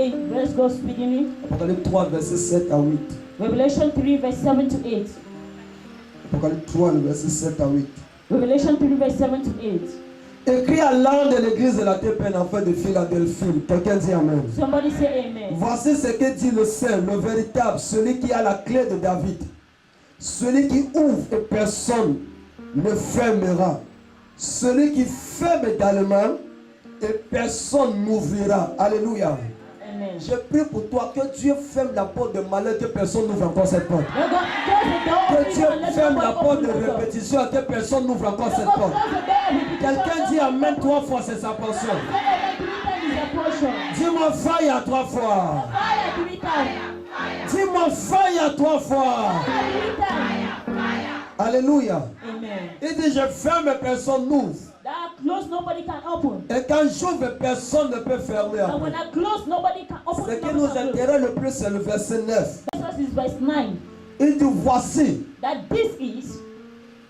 Okay, let's go speedily. Apocalypse 3, verset 7 à 8. Revelation 3, verse 7 to 8. Apocalypse 3, verset 7 à 8. Revelation 3, verse 7 to 8. Écrit à l'ange de l'église de la terre peine afin de Philadelphie. Quelqu'un dit Amen. Somebody say amen. Voici ce que dit le Saint, le véritable, celui qui a la clé de David. Celui qui ouvre et personne ne fermera. Celui qui ferme également et personne n'ouvrira. Alléluia. Amen. Je prie pour toi que Dieu ferme la porte de malheur, que personne n'ouvre encore cette porte. Que Dieu ferme la porte de répétition, que personne n'ouvre encore cette porte. Quelqu'un dit Amen 3 fois, c'est sa portion. Dis-moi faille à 3 fois. Dis-moi faille à 3 fois. Alléluia. Amen. Il dit je ferme et personne n'ouvre. That close, nobody can open. Et quand j'ouvre, personne ne peut fermer. And when I close, nobody can open. Ce qui nous intéresse le plus, c'est le verset 9. This is verse 9. Il dit voici. That this is,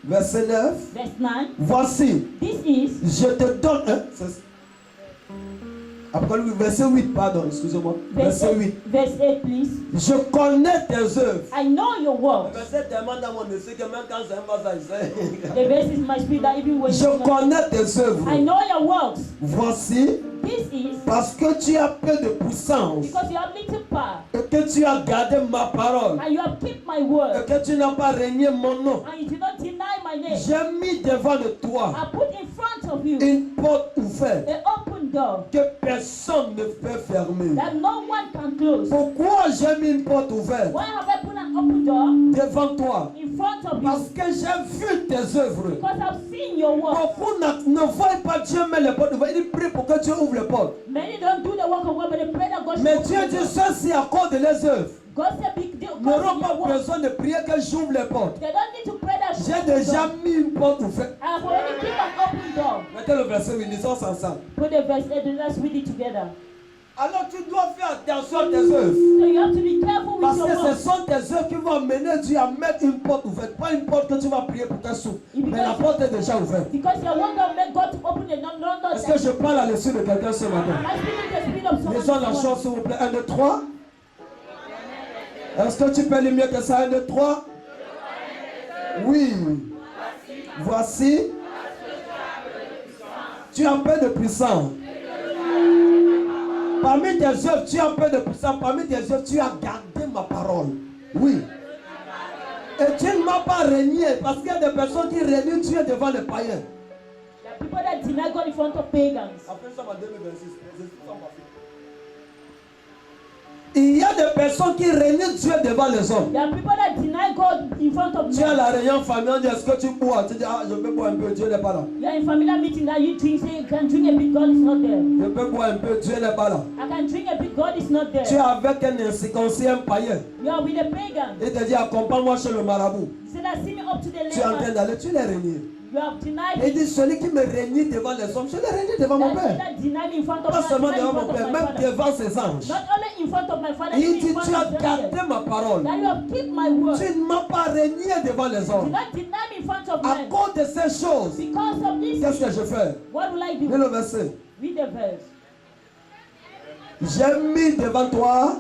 Verset 9. verse 9, Voici. this is, Je te donne. Après le verset 8, pardon, excusez-moi. Verset 8. verse 8, please. Je connais tes œuvres. I know your Le works. verset tellement dans mon esprit que même quand j'aime pas ça, il sait. The verse is my spirit that even when Je connais tes œuvres. I know your works. Voici, This is parce que tu as peu de puissance because you have little power et que tu as gardé ma parole and you have kept my et word que tu n'as pas régné mon nom. and you did not deny my name. J'ai mis devant de toi I put in front of you une porte ouverte an open door que personne ne peut fermer. that no one can close. Pourquoi j'ai mis une porte ouverte Why have I put an open door devant toi? in front of Parce you? que j'ai vu tes œuvres. Because I've seen your work. Beaucoup ne voient pas Dieu met les portes ouvertes. Il prie pour que Dieu ouvre les portes. Many don't do the work of God, but they pray that God Mais should Dieu open dit the door. ceci à cause de les œuvres. God said big deal. God N'auront said pas your work. besoin de prier que j'ouvre les portes. They don't need to pray that J'ai open déjà door. mis une porte ouverte. I have already kept an open door. Mettez le verset 8, lisons ensemble. Put the verse 8 and let's read it together. Alors tu dois faire attention à tes œuvres. So you have to be careful with Parce your que ce work. sont tes œuvres qui vont amener Dieu à mettre une porte ouverte. Pas une porte que tu vas prier pour qu'elle s'ouvre. Mais la porte est déjà ouverte. Because your work will make God to open the door. Est-ce que je parle à l'esprit de quelqu'un ce matin? I speak in the spirit of someone. Lisons la this chose s'il vous plaît. 1, 2, 3. Est-ce que tu peux lire mieux que ça? 1, 2, 3. Oui. Voici. Tu as peu de puissance. Parmi tes œuvres, tu as peu de puissance. Parmi tes œuvres, tu as gardé ma parole. Oui. Et tu ne m'as pas régné. Parce qu'il y a des personnes qui régnent Dieu devant les païens. There are people that deny God in front of pagans. Après ça, en 2026. Il y a des personnes qui régnent Dieu devant les hommes. There are people that deny God in front of Tu as men. la réunion familiale, est-ce que tu bois? Tu dis, ah, je peux boire un peu, Dieu n'est pas là. You are in familiar meeting that you drink, say you can drink a bit, God is not there. Je peux boire un peu, Dieu n'est pas là. I can drink a bit, God is not Tu es there. avec un incirconcis, un païen. You are with a pagan. Il te dit, accompagne-moi chez le marabout. He said, I see me up to the Tu es en train layman. d'aller, tu l'as régné. You have denied Il me. dit, celui qui me régnit devant les hommes, je l'ai régné devant mon That père. that deny me in front of Pas my seulement deny devant in mon front of père, my même father. devant ses anges. Not only in front of my father, Il even dit, in front tu as of the gardé angels. ma parole. That you have kept my word. Tu ne m'as pas régné devant les Do hommes. not deny me in front of À men. cause de ces choses, Because of this, qu'est-ce que je fais? what will I Lis do? le verset. Read the verse. J'ai mis devant toi,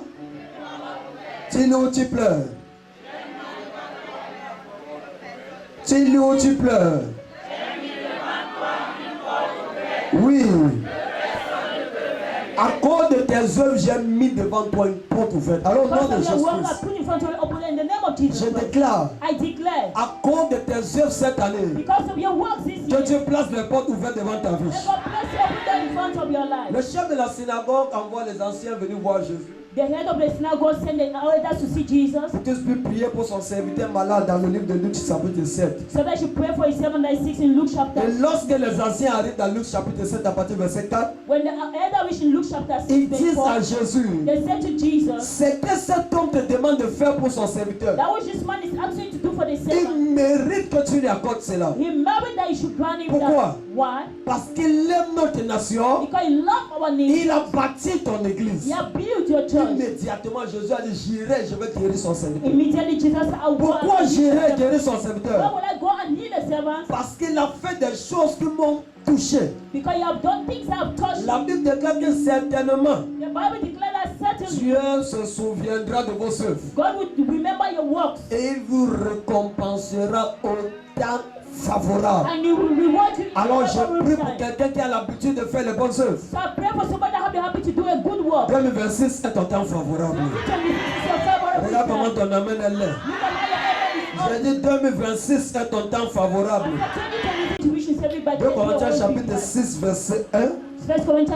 tu nous tu pleures. Tu nous tu pleures. Oui. À cause de tes œuvres, j'ai mis devant toi une porte ouverte. Alors, au nom de Because of your work, I Jésus-Christ, put in front of you, open in the name of Jesus je Christ. déclare, I declare, à cause de tes œuvres cette année, because of your works this que year, Dieu place les portes ouvertes devant ta vie. let God bless you, open them in front of your life. Le chef de la synagogue envoie les anciens venir voir Jésus. The head of the synagogue sent the elders to see Jesus Pour qu'ils puissent prier pour son serviteur malade dans le livre de Luc chapitre 7. so that she pray for his 796 in Luke Et chapter. lorsque les anciens arrivent dans Luc chapitre 7 à partir du verset 4, When the elder reached in Luke chapter 6, ils verse disent 4, à Jésus, they said to Jesus, c'est que cet homme te demande de faire pour son serviteur. that which this man is asking you to do for the Il servant. mérite que tu lui accordes cela. He married that you should grant him Pourquoi? that. Why? Parce qu'il aime notre nation. Because he loved our nation. Il a bâti ton église. He has built your church. Immédiatement, Jésus a dit, j'irai, je vais guérir son serviteur. Immediately Jesus said, I will go Pourquoi and heal the j'irai servant. guérir son Why serviteur? will I go and heal the servant? Parce qu'il a fait des choses qui m'ont touché. Because you have done things that have touched La me. Bible déclare que certainement, The Bible declares that certainly Dieu se souviendra de vos œuvres God will remember your works et il vous récompensera au temps favorable. and He will reward you. in Alors je favorable prie pour time. quelqu'un qui a l'habitude de faire les bonnes œuvres. So I pray for somebody that have the habit to do a good work. 2026 est un temps favorable. 2026 is your favorable Regarde comment time. ton amen est là. Look at how your amen is up. J'ai dit 2026 est un temps favorable. After 2026, we should celebrate 2 Corinthiens chapitre 6 verset 1. 1 Corinthians